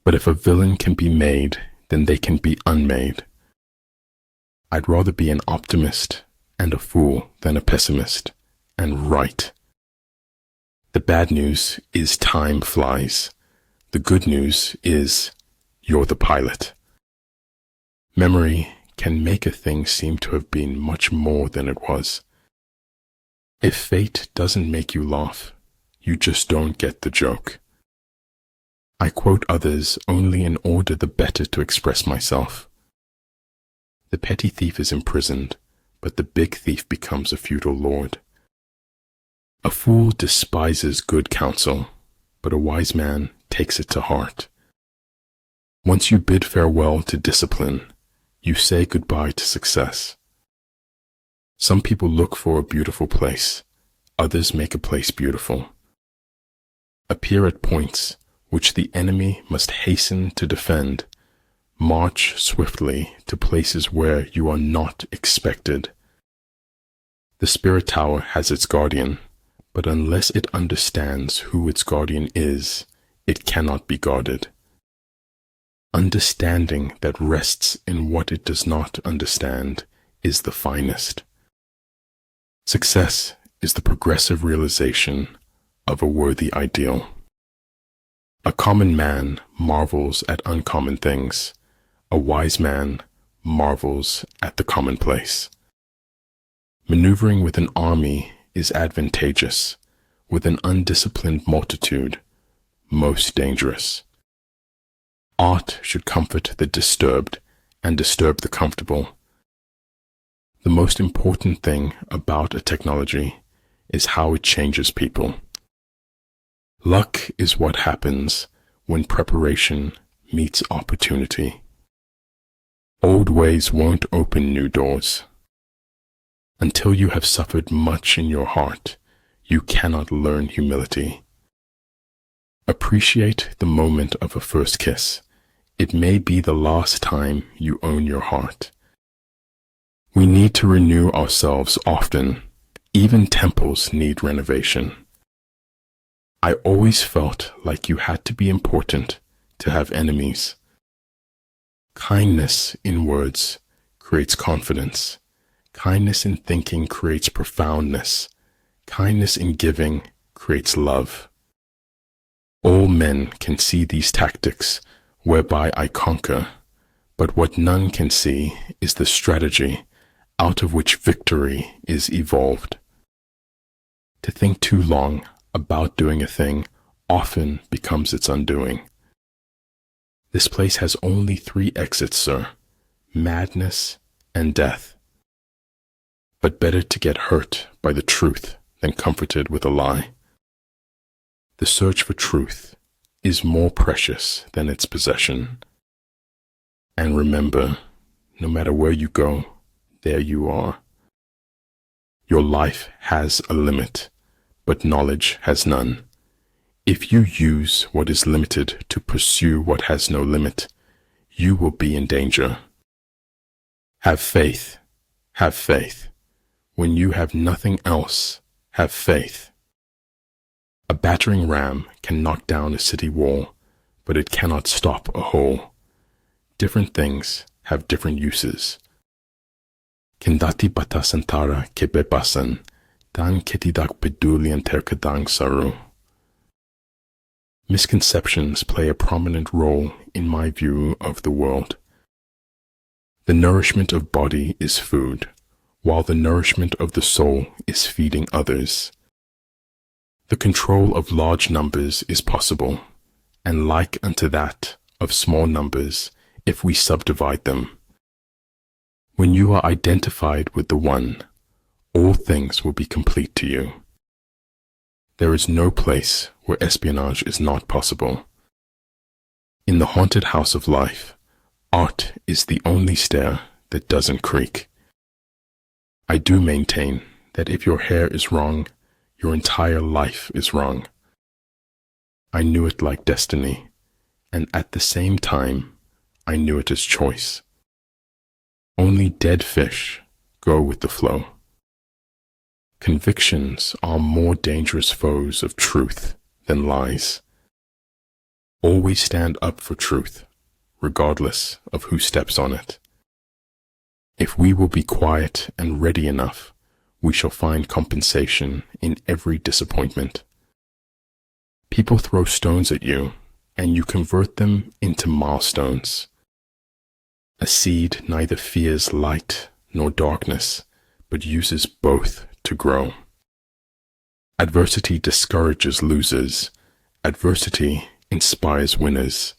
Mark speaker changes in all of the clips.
Speaker 1: But if a villain can be made, then they can be unmade. I'd rather be an optimist and a fool than a pessimist and right. The bad news is time flies. The good news is you're the pilot. Memory can make a thing seem to have been much more than it was. If fate doesn't make you laugh, you just don't get the joke. I quote others only in order the better to express myself. The petty thief is imprisoned, but the big thief becomes a feudal lord. A fool despises good counsel, but a wise man takes it to heart. Once you bid farewell to discipline, you say goodbye to success. Some people look for a beautiful place, others make a place beautiful. Appear at points which the enemy must hasten to defend. March swiftly to places where you are not expected. The spirit tower has its guardian, but unless it understands who its guardian is, it cannot be guarded. Understanding that rests in what it does not understand is the finest. Success is the progressive realization of a worthy ideal. A common man marvels at uncommon things. A wise man marvels at the commonplace. Maneuvering with an army is advantageous. With an undisciplined multitude, most dangerous. Art should comfort the disturbed and disturb the comfortable. The most important thing about a technology is how it changes people. Luck is what happens when preparation meets opportunity. Old ways won't open new doors. Until you have suffered much in your heart, you cannot learn humility. Appreciate the moment of a first kiss. It may be the last time you own your heart. We need to renew ourselves often. Even temples need renovation. I always felt like you had to be important to have enemies. Kindness in words creates confidence. Kindness in thinking creates profoundness. Kindness in giving creates love. All men can see these tactics whereby I conquer, but what none can see is the strategy out of which victory is evolved. To think too long about doing a thing often becomes its undoing. This place has only 3 exits, sir: madness and death. But better to get hurt by the truth than comforted with a lie. The search for truth is more precious than its possession. And remember, no matter where you go, there you are. Your life has a limit, but knowledge has none. If you use what is limited to pursue what has no limit, you will be in danger. Have faith. Have faith. When you have nothing else, have faith. A battering ram can knock down a city wall, but it cannot stop a hole. Different things have different uses. Kendati batasantara kebebasan, dan ketidak pedulian terkadang saru. Misconceptions play a prominent role in my view of the world. The nourishment of body is food, while the nourishment of the soul is feeding others. The control of large numbers is possible, and like unto that of small numbers, if we subdivide them. When you are identified with the One, all things will be complete to you. There is no place where espionage is not possible. In the haunted house of life, art is the only stair that doesn't creak. I do maintain that if your hair is wrong, your entire life is wrong. I knew it like destiny, and at the same time, I knew it as choice. Only dead fish go with the flow. Convictions are more dangerous foes of truth than lies. Always stand up for truth, regardless of who steps on it. If we will be quiet and ready enough, we shall find compensation in every disappointment. People throw stones at you, and you convert them into milestones. A seed neither fears light nor darkness, but uses both to grow. Adversity discourages losers. Adversity inspires winners.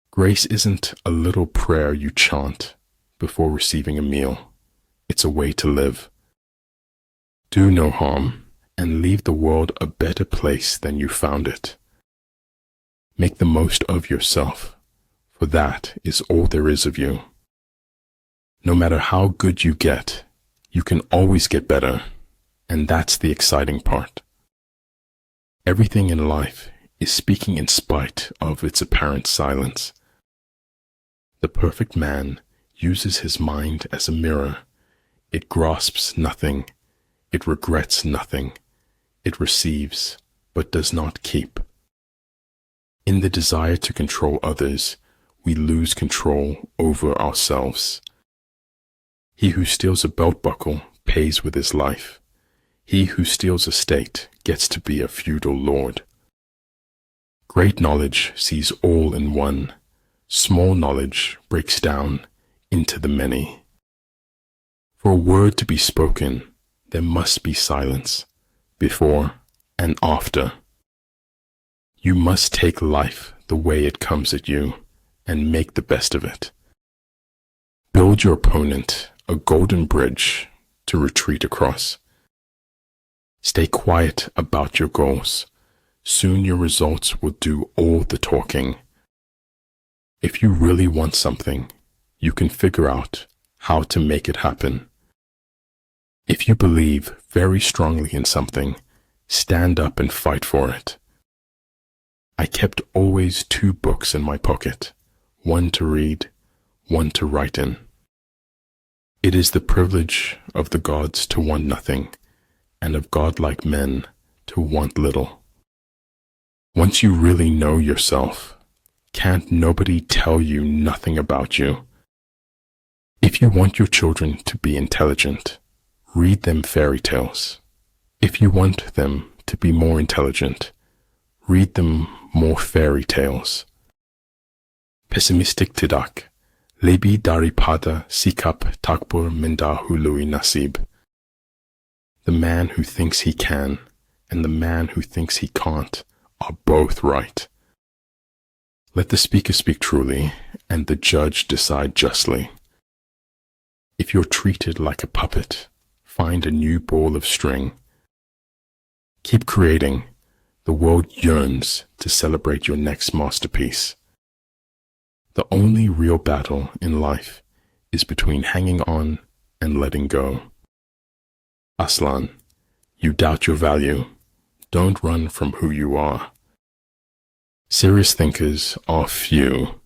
Speaker 1: Grace isn't a little prayer you chant before receiving a meal. It's a way to live. Do no harm and leave the world a better place than you found it. Make the most of yourself, for that is all there is of you. No matter how good you get, you can always get better, and that's the exciting part. Everything in life is speaking in spite of its apparent silence. The perfect man uses his mind as a mirror. It grasps nothing. It regrets nothing. It receives, but does not keep. In the desire to control others, we lose control over ourselves. He who steals a belt buckle pays with his life. He who steals a state gets to be a feudal lord. Great knowledge sees all in one. Small knowledge breaks down into the many. For a word to be spoken, there must be silence, before and after. You must take life the way it comes at you and make the best of it. Build your opponent a golden bridge to retreat across. Stay quiet about your goals. Soon your results will do all the talking. If you really want something, you can figure out how to make it happen. If you believe very strongly in something, stand up and fight for it. I kept always 2 books in my pocket, one to read, one to write in. It is the privilege of the gods to want nothing, and of godlike men to want little. Once you really know yourself, can't nobody tell you nothing about you. If you want your children to be intelligent, read them fairy tales. If you want them to be more intelligent, read them more fairy tales. Pessimistic tidak, lebih daripada sikap takbur mendahului nasib. The man who thinks he can and the man who thinks he can't are both right. Let the speaker speak truly and the judge decide justly. If you're treated like a puppet, find a new ball of string. Keep creating. The world yearns to celebrate your next masterpiece. The only real battle in life is between hanging on and letting go. Aslan, you doubt your value. Don't run from who you are. Serious thinkers are few,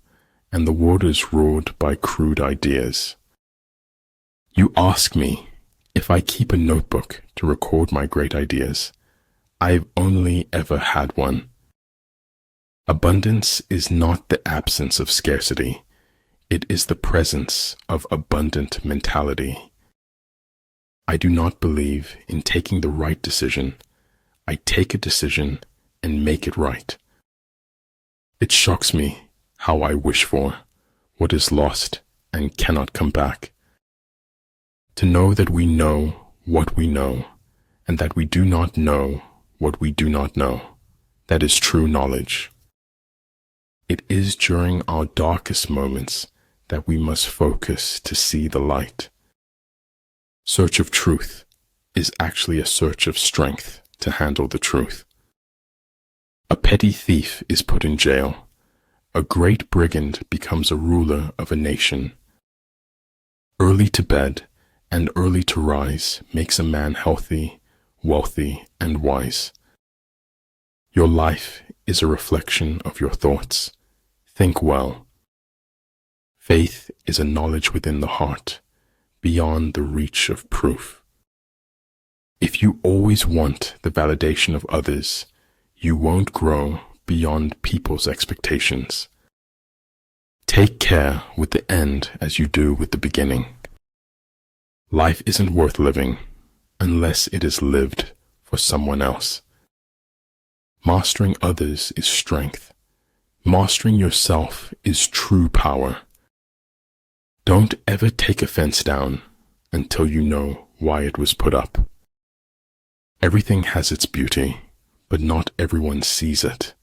Speaker 1: and the world is ruled by crude ideas. You ask me if I keep a notebook to record my great ideas. I've only ever had one. Abundance is not the absence of scarcity. It is the presence of abundant mentality. I do not believe in taking the right decision. I take a decision and make it right. It shocks me how I wish for what is lost and cannot come back. To know that we know what we know, and that we do not know what we do not know, that is true knowledge. It is during our darkest moments that we must focus to see the light. Search of truth is actually a search of strength to handle the truth. A petty thief is put in jail. A great brigand becomes a ruler of a nation. Early to bed and early to rise makes a man healthy, wealthy, and wise. Your life is a reflection of your thoughts. Think well. Faith is a knowledge within the heart, beyond the reach of proof. If you always want the validation of others, you won't grow beyond people's expectations. Take care with the end as you do with the beginning. Life isn't worth living unless it is lived for someone else. Mastering others is strength. Mastering yourself is true power. Don't ever take a fence down until you know why it was put up. Everything has its beauty, but not everyone sees it.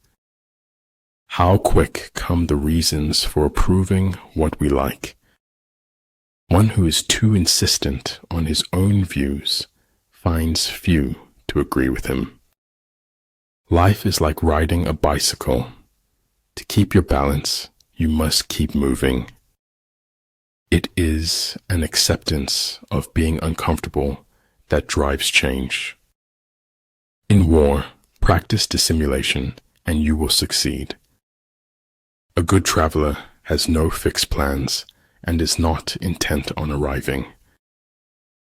Speaker 1: How quick come the reasons for approving what we like. One who is too insistent on his own views finds few to agree with him. Life is like riding a bicycle. To keep your balance, you must keep moving. It is an acceptance of being uncomfortable that drives change. In war, practice dissimulation and you will succeed. A good traveler has no fixed plans and is not intent on arriving.